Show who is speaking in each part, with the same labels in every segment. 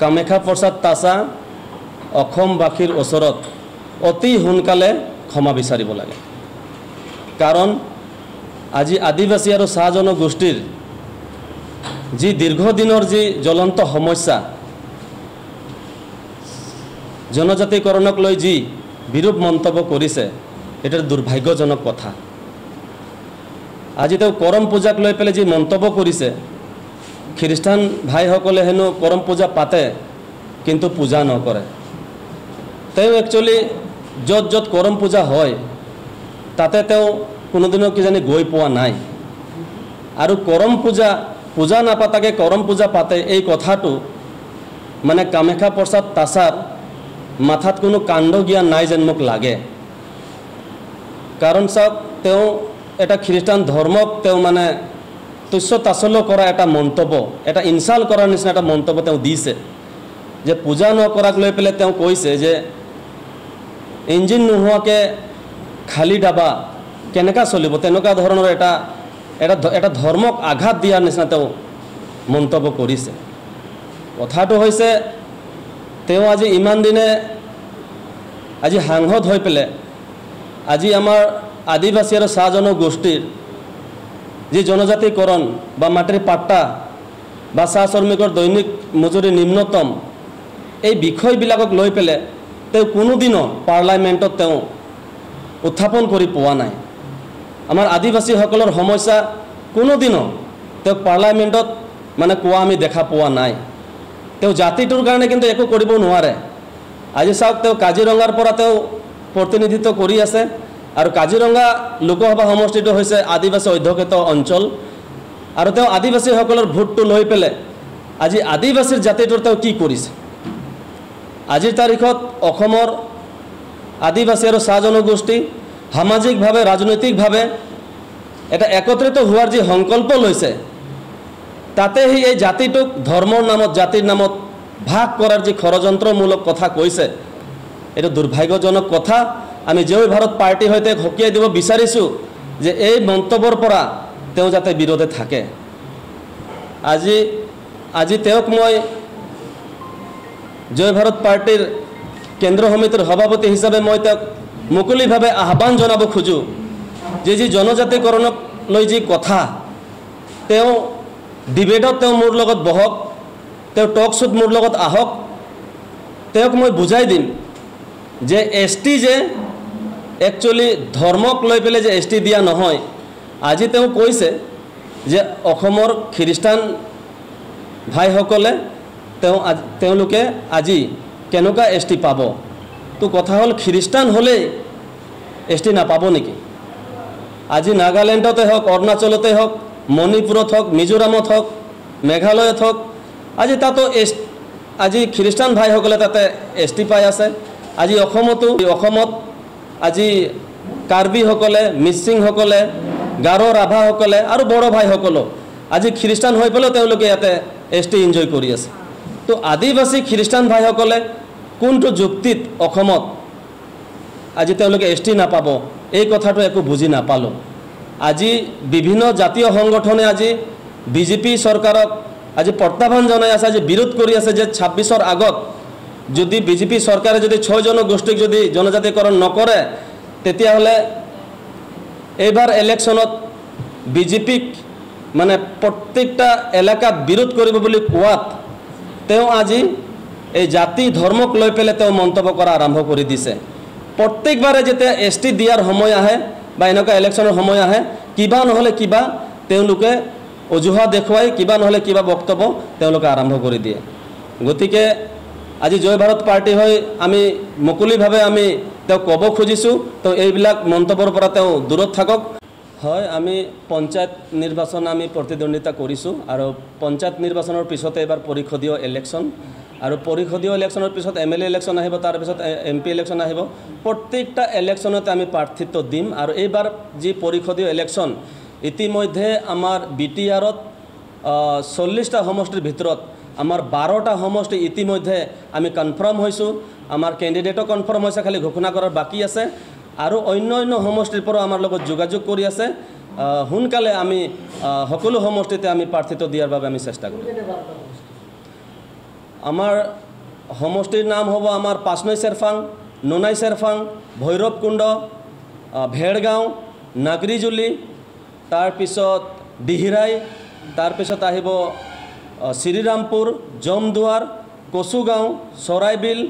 Speaker 1: কামাখ্যা প্ৰসাদ তাছা অসমবাসীৰ ওচৰত অতি সোনকালে ক্ষমা বিচাৰিব লাগে। কাৰণ আজি আদিবাসী আৰু চাহ জনগোষ্ঠীৰ যি দীৰ্ঘদিনৰ যি জ্বলন্ত সমস্যা, জনজাতিকৰণক লৈ যি বিৰূপ মন্তব্য কৰিছে, এটা দুৰ্ভাগ্যজনক কথা। আজি তেওঁ কৰম পূজাক লৈ পেলাই যি মন্তব্য কৰিছে, খ্ৰীষ্টান ভাইসকলে হেনো কৰম পূজা পাতে কিন্তু পূজা নকৰে। তেওঁ একচুৱেলি য'ত য'ত কৰম পূজা হয় তাতে তেওঁ কোনোদিনও কিজানি গৈ পোৱা নাই। আৰু কৰম পূজা নাপাতাকে কৰম পূজা পাতে, এই কথাটো মানে কামাখ্যা প্ৰসাদ তাছাৰ মাথাত কোনো কাণ্ড জ্ঞান নাই যেন মোক লাগে। কাৰণ চাওক, তেওঁ এটা খ্ৰীষ্টান ধৰ্মক তেওঁ মানে তুচ্ছ তাচ্ছল্য কৰা এটা মন্তব্য, এটা ইনচাল্ট কৰাৰ নিচিনা এটা মন্তব্য তেওঁ দিছে যে পূজা নকৰাক লৈ পেলাই তেওঁ কৈছে যে ইঞ্জিন নোহোৱাকৈ খালী ডাবা কেনেকৈ চলিব, তেনেকুৱা ধৰণৰ এটা ধৰ্মক আঘাত দিয়াৰ নিচিনা তেওঁ মন্তব্য কৰিছে। কথাটো হৈছে, তেওঁ আজি ইমান দিনে আজি সাংসদ হৈ পেলাই আজি আমাৰ আদিবাসী আৰু চাহ জনগোষ্ঠীৰ যি জনজাতিকৰণ বা মাটিৰ পাট্টা বা চাহ শ্ৰমিকৰ দৈনিক মজুৰি নিম্নতম, এই বিষয়বিলাকক লৈ পেলাই তেওঁ কোনোদিনো পাৰ্লামেণ্টত তেওঁ উত্থাপন কৰি পোৱা নাই। আমাৰ আদিবাসীসকলৰ সমস্যা কোনোদিনো তেওঁক পাৰ্লামেণ্টত মানে কোৱা আমি দেখা পোৱা নাই। তেওঁ জাতিটোৰ কাৰণে কিন্তু একো কৰিব নোৱাৰে। আজি চাওক, তেওঁ কাজিৰঙাৰ পৰা তেওঁ প্ৰতিনিধিত্ব কৰি আছে, আৰু কাজিৰঙা লোকসভা সমষ্টিটো হৈছে আদিবাসী অধ্যুষিত অঞ্চল, আৰু তেওঁ আদিবাসীসকলৰ ভোটটো লৈ পেলাই আজি আদিবাসীৰ জাতিটোৰ তেওঁ কি কৰিছে। আজিৰ তাৰিখত অসমৰ আদিবাসী আৰু চাহ জনগোষ্ঠী সামাজিকভাৱে ৰাজনৈতিকভাৱে এটা একত্ৰিত হোৱাৰ যি সংকল্প লৈছে, তাতে সি এই জাতিটোক ধৰ্মৰ নামত, জাতিৰ নামত ভাগ কৰাৰ যি ষড়যন্ত্ৰমূলক কথা কৈছে, এইটো দুৰ্ভাগ্যজনক কথা। আমি জয় ভাৰত পাৰ্টিৰ সৈতে সকীয়াই দিব বিচাৰিছোঁ যে এই মন্তব্যৰ পৰা তেওঁ যাতে বিৰোধে থাকে। আজি তেওঁক মই জয় ভাৰত পাৰ্টিৰ কেন্দ্ৰ সমিতিৰ সভাপতি হিচাপে মই তেওঁক মুকলিভাৱে আহ্বান জনাব খোজোঁ যে যি জনজাতিকৰণক লৈ যি কথা, তেওঁ ডিবেটত তেওঁ মোৰ লগত বহক, তেওঁ টক শ্ব'ত মোৰ লগত আহক, তেওঁক মই বুজাই দিম যে ST যে একচুৱেলি ধৰ্মক লৈ পেলাই যে ST দিয়া নহয়। আজি তেওঁ কৈছে যে অসমৰ খ্ৰীষ্টান ভাইসকলে তেওঁলোকে আজি কেনেকুৱা ST পাব। তো কথা হ'ল, খ্ৰীষ্টান হ'লেই ST নাপাব নেকি? আজি নাগালেণ্ডতে হওক, অৰুণাচলতে হওক, মণিপুৰত হওক, মিজোৰামত হওক, মেঘালয়ত হওক, আজি তাতো আজি খ্ৰীষ্টান ভাইসকলে তাতে ST পাই আছে। আজি অসমত আজি কাৰ্বিসকলে, মিচিংসকলে, গাৰো ৰাভাসকলে আৰু বড়ো ভাইসকলো আজি খ্ৰীষ্টান হৈ পেলাইও তেওঁলোকে ইয়াতে ST এনজয় কৰি আছে। তো আদিবাসী খ্ৰীষ্টান ভাইসকলে কোনটো যুক্তিত অসমত আজি তেওঁলোকে ST নাপাব, এই কথাটো একো বুজি নাপালোঁ। আজি বিভিন্ন জাতীয় সংগঠনে আজি বিজেপি চৰকাৰক আজি প্ৰত্যাহ্বান জনাই আছে, আজি বিৰোধ কৰি আছে যে 26ৰ আগত যদি বিজেপি চৰকাৰে যদি 6 জনগোষ্ঠীক যদি জনজাতিকৰণ নকৰে, তেতিয়াহ'লে এইবাৰ ইলেকশ্যনত বিজেপিক মানে প্ৰত্যেকটা এলেকাত বিৰোধ কৰিব বুলি কোৱাত তেওঁ আজি এই জাতি ধৰ্মক লৈ পেলাই তেওঁ মন্তব্য কৰা আৰম্ভ কৰি দিছে। প্ৰত্যেকবাৰে যেতিয়া ST দিয়াৰ সময় আহে বা এনেকুৱা ইলেকশ্যনৰ সময় আহে, কিবা নহ'লে কিবা তেওঁলোকে অজুহাত দেখুৱাই, কিবা নহ'লে কিবা বক্তব্য তেওঁলোকে আৰম্ভ কৰি দিয়ে। গতিকে আজি জয় ভাৰত পাৰ্টি হৈ আমি মুকলিভাৱে আমি তেওঁক ক'ব খুজিছোঁ, তো এইবিলাক মন্তব্যৰ পৰা তেওঁ দূৰত থাকক। হয়, আমি পঞ্চায়ত নিৰ্বাচন আমি প্ৰতিদ্বন্দ্বিতা কৰিছোঁ, আৰু পঞ্চায়ত নিৰ্বাচনৰ পিছতে এবাৰ পৰিষদীয় ইলেকশ্যন, আৰু পৰিষদীয় ইলেকশ্যনৰ পিছত MLA ইলেকশ্যন আহিব, তাৰপিছত MP ইলেকশ্যন আহিব। প্ৰত্যেকটা ইলেকশ্যনতে আমি প্ৰাৰ্থিত্ব দিম। আৰু এইবাৰ যি পৰিষদীয় ইলেকশ্যন, ইতিমধ্যে আমাৰ BTRত 40টা সমষ্টিৰ ভিতৰত আমাৰ 12টা সমষ্টি ইতিমধ্যে আমি কনফাৰ্ম হৈছোঁ। আমাৰ কেণ্ডিডেটো কনফাৰ্ম হৈছে, খালি ঘোষণা কৰাৰ বাকী আছে। আৰু অন্য সমষ্টিৰ পৰা আমাৰ লগত যোগাযোগ কৰি আছে। সোনকালে আমি সকলো সমষ্টিতে আমি প্ৰাৰ্থিত্ব দিয়াৰ বাবে আমি চেষ্টা কৰিম। আমাৰ সমষ্টিৰ নাম হ'ব আমাৰ পাঁচনৈ চেৰফাং, ননাই চেৰফাং, ভৈৰৱকুণ্ড, ভেৰগাঁও, নাগৰিজুলি, তাৰপিছত দিহিৰাই, তাৰপিছত আহিব শ্ৰীৰামপুৰ, জমদুৱাৰ, কচুগাঁও, চৰাইবিল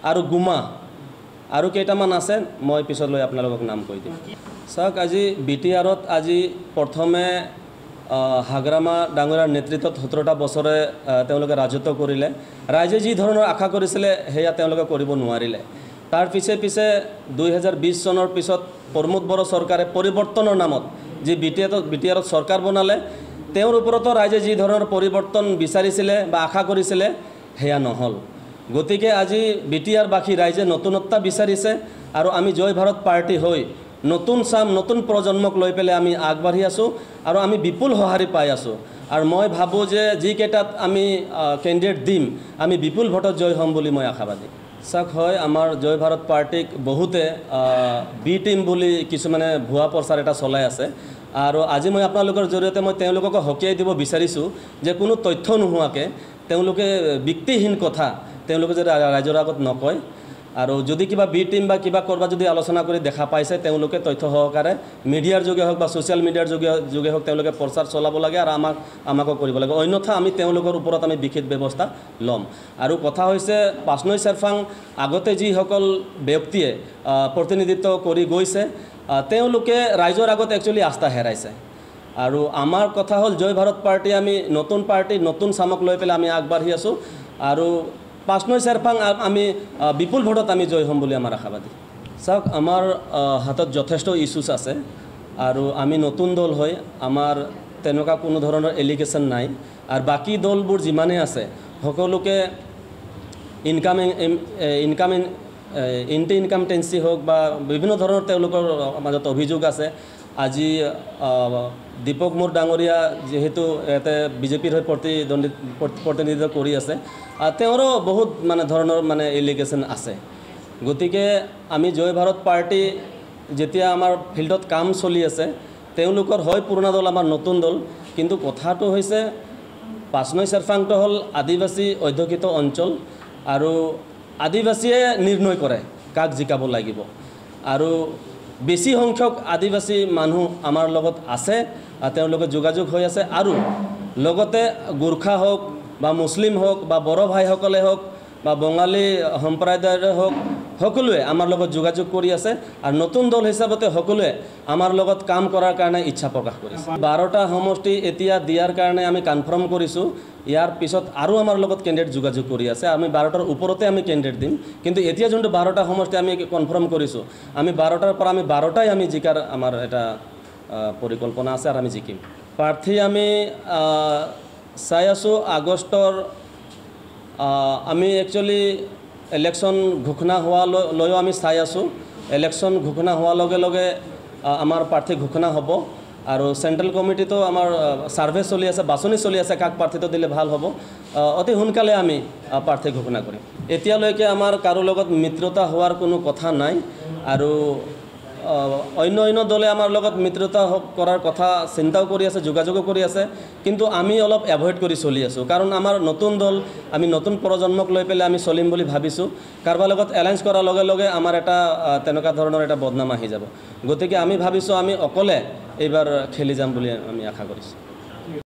Speaker 1: আৰু গুমা আৰু কেইটামান আছে, মই পিছলৈ আপোনালোকক নাম কৈ দিম। চাওক, আজি BTRত আজি প্ৰথমে হাগ্ৰামা ডাঙৰীয়াৰ নেতৃত্বত 17টা বছৰে তেওঁলোকে ৰাজত্ব কৰিলে। ৰাইজে যি ধৰণৰ আশা কৰিছিলে সেয়া তেওঁলোকে কৰিব নোৱাৰিলে। তাৰ পিছে 2020 চনৰ পিছত প্ৰমোদ বড়ো চৰকাৰে পৰিৱৰ্তনৰ নামত যি BTRত চৰকাৰ বনালে, তেওঁৰ ওপৰতো ৰাইজে যি ধৰণৰ পৰিৱৰ্তন বিচাৰিছিলে বা আশা কৰিছিলে সেয়া নহ'ল। গতিকে আজি BTRবাসী ৰাইজে নতুনত্বা বিচাৰিছে আৰু আমি জয় ভাৰত পাৰ্টি হৈ নতুন চাম, নতুন প্ৰজন্মক লৈ পেলাই আমি আগবাঢ়ি আছোঁ আৰু আমি বিপুল সঁহাৰি পাই আছোঁ। আৰু মই ভাবোঁ যে যিকেইটাত আমি কেণ্ডিডেট দিম, আমি বিপুল ভোটত জয় হ'ম বুলি মই আশাবাদী। চাওক, হয়, আমাৰ জয় ভাৰত পাৰ্টিক বহুতে বি টিম বুলি কিছুমানে ভুৱা প্ৰচাৰ এটা চলাই আছে। আৰু আজি মই আপোনালোকৰ জৰিয়তে মই তেওঁলোকক সকীয়াই দিব বিচাৰিছোঁ যে কোনো তথ্য নোহোৱাকৈ তেওঁলোকে ব্যক্তিহীন কথা তেওঁলোকে যদি ৰাইজৰ আগত নকয়, আৰু যদি কিবা বি টিম বা কিবা কৰবাত যদি আলোচনা কৰি দেখা পাইছে, তেওঁলোকে তথ্য সহকাৰে মিডিয়াৰ যোগে হওক বা ছ'চিয়েল মিডিয়াৰ যোগে হওক তেওঁলোকে প্ৰচাৰ চলাব লাগে আৰু আমাকো কৰিব লাগে। অন্যথা আমি তেওঁলোকৰ ওপৰত আমি বিশেষ ব্যৱস্থা ল'ম। আৰু কথা হৈছে, পাঁচনৈ চেৰফাং আগতে যিসকল ব্যক্তিয়ে প্ৰতিনিধিত্ব কৰি গৈছে, তেওঁলোকে ৰাইজৰ আগত একচুৱেলি আস্থা হেৰাইছে। আৰু আমাৰ কথা হ'ল, জয় ভাৰত পাৰ্টি আমি নতুন পাৰ্টি, নতুন চামক লৈ পেলাই আমি আগবাঢ়ি আছোঁ আৰু পাঁচনৈ চেৰফাং আমি বিপুল ভোটত আমি জয় হ'ম বুলি আমাৰ আশাবাদী। চাওক, আমাৰ হাতত যথেষ্ট ইছ্যুছ আছে আৰু আমি নতুন দল হৈ আমাৰ তেনেকুৱা কোনো ধৰণৰ এলিগেশ্যন নাই। আৰু বাকী দলবোৰ যিমানেই আছে সকলোকে ইনকামটেঞ্চি হওক বা বিভিন্ন ধৰণৰ তেওঁলোকৰ মাজত অভিযোগ আছে। আজি দীপক মুৰ ডাঙৰীয়া যিহেতু ইয়াতে বিজেপিৰ হৈ প্ৰতিনিধিত্ব কৰি আছে, তেওঁৰো বহুত ধৰণৰ এলিগেশ্যন আছে। গতিকে আমি জয় ভাৰত পাৰ্টি যেতিয়া আমাৰ ফিল্ডত কাম চলি আছে, তেওঁলোকৰ হয় পুৰণা দল, আমাৰ নতুন দল, কিন্তু কথাটো হৈছে পাঁচনৈ চেৰফাংটো হ'ল আদিবাসী অধ্যুষিত অঞ্চল আৰু আদিবাসীয়ে নিৰ্ণয় কৰে কাক জিকাব লাগিব। আৰু বেছি সংখ্যক আদিবাসী মানুহ আমাৰ লগত আছে, তেওঁলোকে যোগাযোগ হৈ আছে। আৰু লগতে গোৰ্খা হওক বা মুছলিম হওক বা বড়ো ভাইসকলে হওক বা বঙালী সম্প্ৰদায়ৰে হওক, সকলোৱে আমাৰ লগত যোগাযোগ কৰি আছে আৰু নতুন দল হিচাপতে সকলোৱে আমাৰ লগত কাম কৰাৰ কাৰণে ইচ্ছা প্ৰকাশ কৰিছে। 12টা সমষ্টি এতিয়া দিয়াৰ কাৰণে আমি কনফাৰ্ম কৰিছোঁ। ইয়াৰ পিছত আৰু আমাৰ লগত কেণ্ডিডেট যোগাযোগ কৰি আছে। আমি 12টাৰ ওপৰতে আমি কেণ্ডিডেট দিম, কিন্তু এতিয়া যোনটো 12টা সমষ্টি আমি কনফাৰ্ম কৰিছোঁ, আমি 12টাৰ পৰা আমি 12টাই আমি জিকাৰ আমাৰ এটা পৰিকল্পনা আছে আৰু আমি জিকিম। প্ৰাৰ্থী আমি চাই আছোঁ আগষ্টৰ, আমি একচুৱেলি ইলেকশ্যন ঘোষণা হোৱালৈও আমি চাই আছোঁ। ইলেকশ্যন ঘোষণা হোৱাৰ লগে লগে আমাৰ প্ৰাৰ্থী ঘোষণা হ'ব আৰু চেণ্ট্ৰেল কমিটিতো আমাৰ ছাৰ্ভে চলি আছে, বাছনি চলি আছে কাক প্ৰাৰ্থীটো দিলে ভাল হ'ব। অতি সোনকালে আমি প্ৰাৰ্থী ঘোষণা কৰিম। এতিয়ালৈকে আমাৰ কাৰো লগত মিত্ৰতা হোৱাৰ কোনো কথা নাই আৰু অন্য দলে আমাৰ লগত মিত্ৰতা কৰাৰ কথা চিন্তাও কৰি আছে, যোগাযোগো কৰি আছে, কিন্তু আমি অলপ এভইড কৰি চলি আছোঁ। কাৰণ আমাৰ নতুন দল, আমি নতুন প্ৰজন্মক লৈ পেলাই আমি চলিম বুলি ভাবিছোঁ। কাৰোবাৰ লগত এলায়েন্স কৰাৰ লগে লগে আমাৰ এটা তেনেকুৱা ধৰণৰ এটা বদনাম আহি যাব। গতিকে আমি ভাবিছোঁ আমি অকলে এইবাৰ খেলি যাম বুলি আমি আশা কৰিছোঁ।